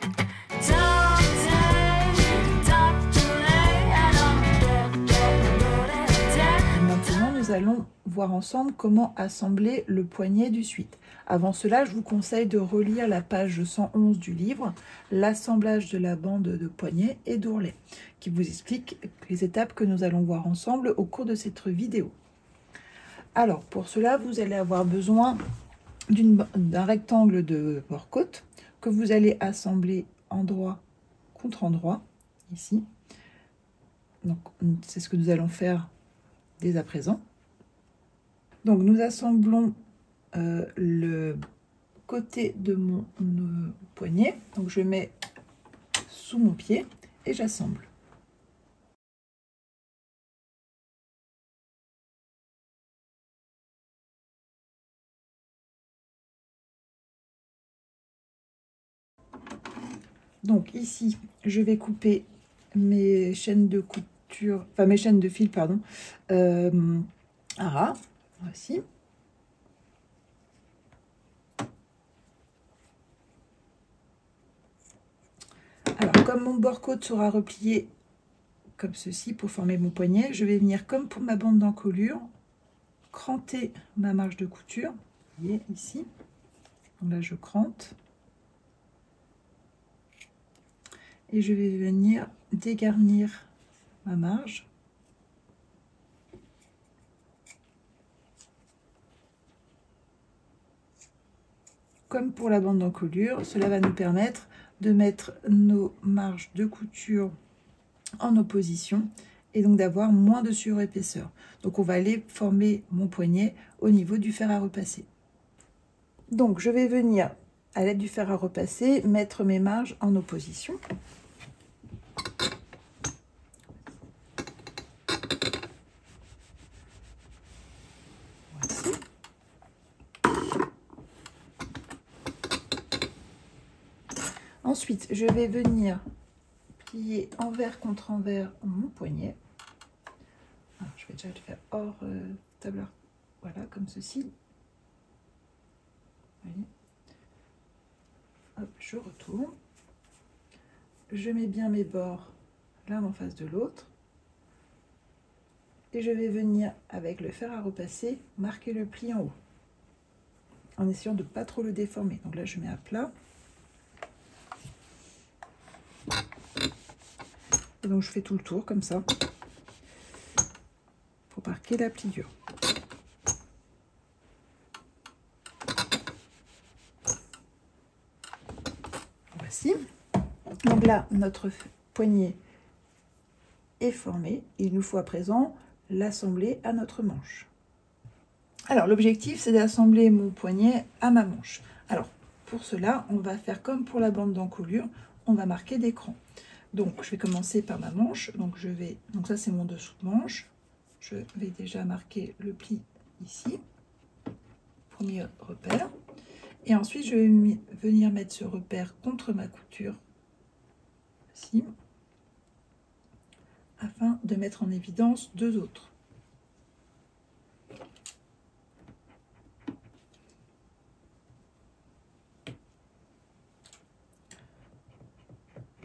Maintenant, nous allons voir ensemble comment assembler le poignet du suite. Avant cela, je vous conseille de relire la page 111 du livre « L'assemblage de la bande de poignet et d'ourlet » qui vous explique les étapes que nous allons voir ensemble au cours de cette vidéo. Alors, pour cela, vous allez avoir besoin d'un rectangle de bord-côte que vous allez assembler endroit contre endroit, ici. Donc, c'est ce que nous allons faire dès à présent. Donc, nous assemblons le côté de mon poignet. Donc, je mets sous mon pied et j'assemble. Donc ici, je vais couper mes chaînes de couture, enfin mes chaînes de fil, pardon, à ras, voici. Alors, comme mon bord-côte sera replié comme ceci pour former mon poignet, je vais venir, comme pour ma bande d'encolure, cranter ma marge de couture. Vous voyez ici, donc là je crante. Et je vais venir dégarnir ma marge. Comme pour la bande d'encolure, cela va nous permettre de mettre nos marges de couture en opposition et donc d'avoir moins de surépaisseur. Donc on va aller former mon poignet au niveau du fer à repasser. Donc je vais venir, à l'aide du fer à repasser, mettre mes marges en opposition. Voici. Ensuite, je vais venir plier envers contre envers mon poignet. Alors, je vais déjà le faire hors tableur. Voilà, comme ceci. Voyez. Hop, je retourne. Je mets bien mes bords l'un en face de l'autre. Et je vais venir, avec le fer à repasser, marquer le pli en haut. En essayant de ne pas trop le déformer. Donc là, je mets à plat. Et donc, je fais tout le tour, comme ça, pour marquer la pliure. Voici. Donc là, notre poignet est formé. Il nous faut à présent l'assembler à notre manche. Alors, l'objectif, c'est d'assembler mon poignet à ma manche. Alors, pour cela, on va faire comme pour la bande d'encolure, on va marquer des crans. Donc, je vais commencer par ma manche. Donc ça, c'est mon dessous de manche. Je vais déjà marquer le pli ici. Premier repère. Et ensuite, je vais venir mettre ce repère contre ma couture. Ici. Afin de mettre en évidence deux autres.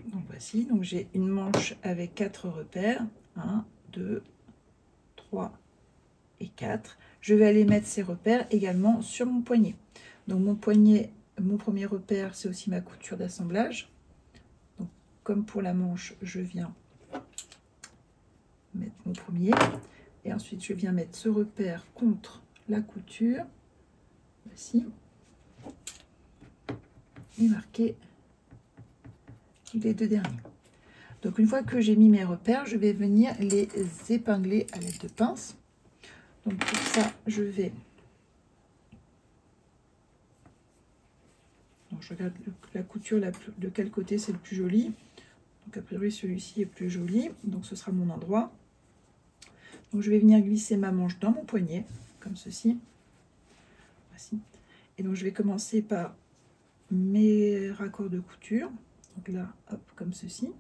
Donc voici, donc j'ai une manche avec 4 repères, 1, 2, 3 et 4. Je vais aller mettre ces repères également sur mon poignet. Donc mon poignet, mon premier repère, c'est aussi ma couture d'assemblage. Donc comme pour la manche, je viens mettre mon premier. Et ensuite, je viens mettre ce repère contre la couture. Voici. Et marquer les deux derniers. Donc une fois que j'ai mis mes repères, je vais venir les épingler à l'aide de pince. Donc pour ça, je vais... Donc je regarde la couture, de quel côté c'est le plus joli. Donc a priori celui-ci est plus joli, donc ce sera mon endroit. Donc je vais venir glisser ma manche dans mon poignet, comme ceci. Voici. Et donc je vais commencer par mes raccords de couture. Donc là, hop, comme ceci.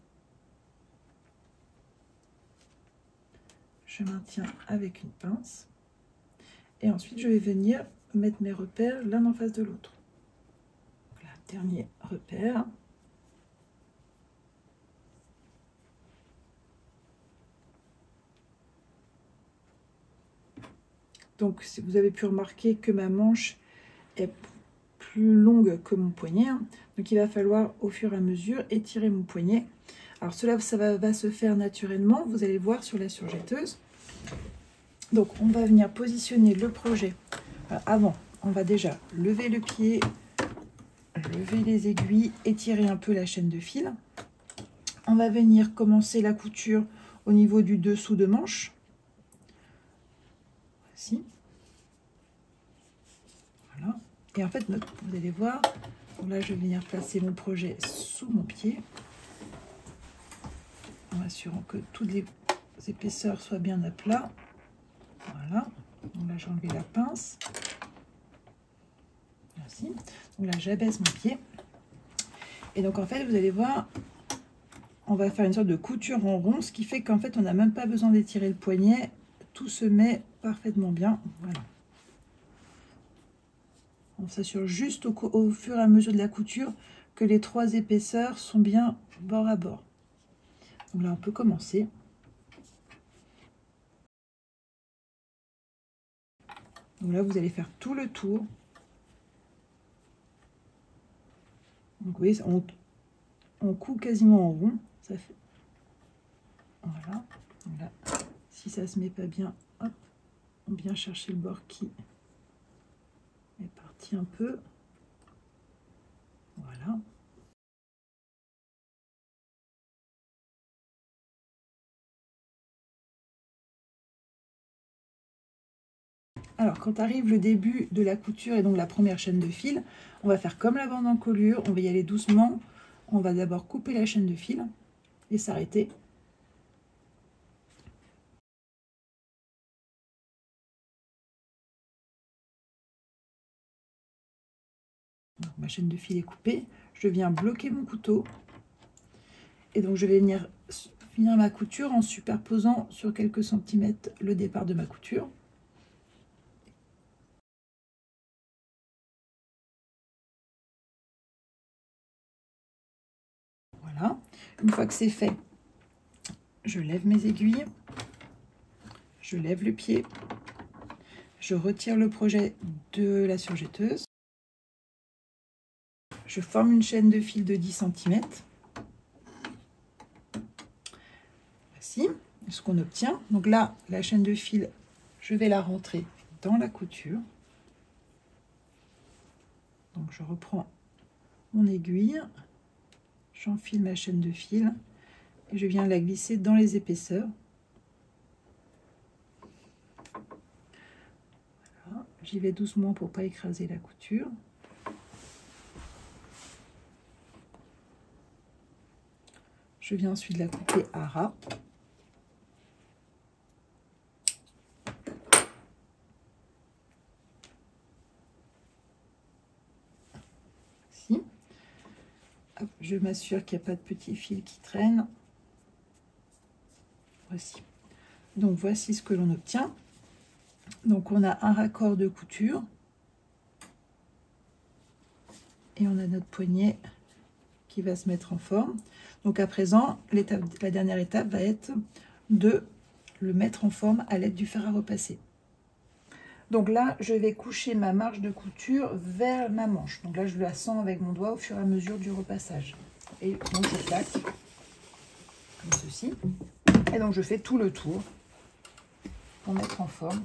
Je maintiens avec une pince. Et ensuite, je vais venir mettre mes repères l'un en face de l'autre. Voilà, dernier repère. Donc vous avez pu remarquer que ma manche est plus longue que mon poignet, hein. Donc il va falloir au fur et à mesure étirer mon poignet. Alors cela, ça va se faire naturellement, vous allez voir sur la surjetteuse. Donc on va venir positionner le projet. Avant, on va déjà lever le pied, lever les aiguilles, étirer un peu la chaîne de fil. On va venir commencer la couture au niveau du dessous de manche. Voici. Voilà. Et en fait, vous allez voir, là je vais venir placer mon projet sous mon pied, en assurant que toutes les épaisseurs soient bien à plat. Voilà. Donc là j'ai enlevé la pince. Merci. Donc là j'abaisse mon pied. Et donc en fait, vous allez voir, on va faire une sorte de couture en rond, ce qui fait qu'en fait on n'a même pas besoin d'étirer le poignet. Tout se met parfaitement bien. Voilà. On s'assure juste au fur et à mesure de la couture que les 3 épaisseurs sont bien bord à bord. Donc là, on peut commencer. Donc là, vous allez faire tout le tour. Donc vous voyez, on coud quasiment en rond. Ça fait... Voilà. Donc là, si ça se met pas bien, hop, on vient chercher le bord qui est parti un peu. Voilà. Alors, quand arrive le début de la couture et donc la première chaîne de fil, on va faire comme la bande d'encolure, on va y aller doucement. On va d'abord couper la chaîne de fil et s'arrêter. Donc, ma chaîne de fil est coupée, je viens bloquer mon couteau et donc je vais venir finir ma couture en superposant sur quelques centimètres le départ de ma couture. Voilà, une fois que c'est fait, je lève mes aiguilles, je lève le pied, je retire le projet de la surjetteuse, je forme une chaîne de fil de 10 cm. Voici ce qu'on obtient. Donc là, la chaîne de fil, je vais la rentrer dans la couture. Donc je reprends mon aiguille, j'enfile ma chaîne de fil et je viens la glisser dans les épaisseurs. Voilà. J'y vais doucement pour ne pas écraser la couture. Je viens ensuite la couper à ras. Ici. Hop, je m'assure qu'il n'y a pas de petits fils qui traînent. Voici. Donc voici ce que l'on obtient. Donc on a un raccord de couture. Et on a notre poignet qui va se mettre en forme. Donc à présent, la dernière étape va être de le mettre en forme à l'aide du fer à repasser. Donc là, je vais coucher ma marge de couture vers ma manche. Donc là, je la sens avec mon doigt au fur et à mesure du repassage. Et donc je plaque comme ceci. Et donc je fais tout le tour pour mettre en forme.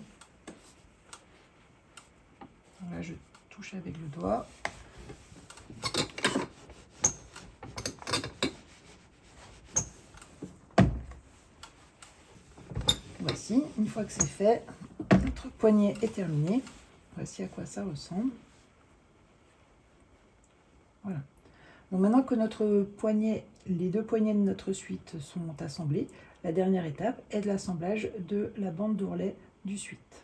Donc là, je touche avec le doigt. Voici, une fois que c'est fait, notre poignet est terminé. Voici à quoi ça ressemble. Voilà. Donc maintenant que notre poignet, les 2 poignets de notre suite sont assemblés, la dernière étape est de l'assemblage de la bande d'ourlet du suite.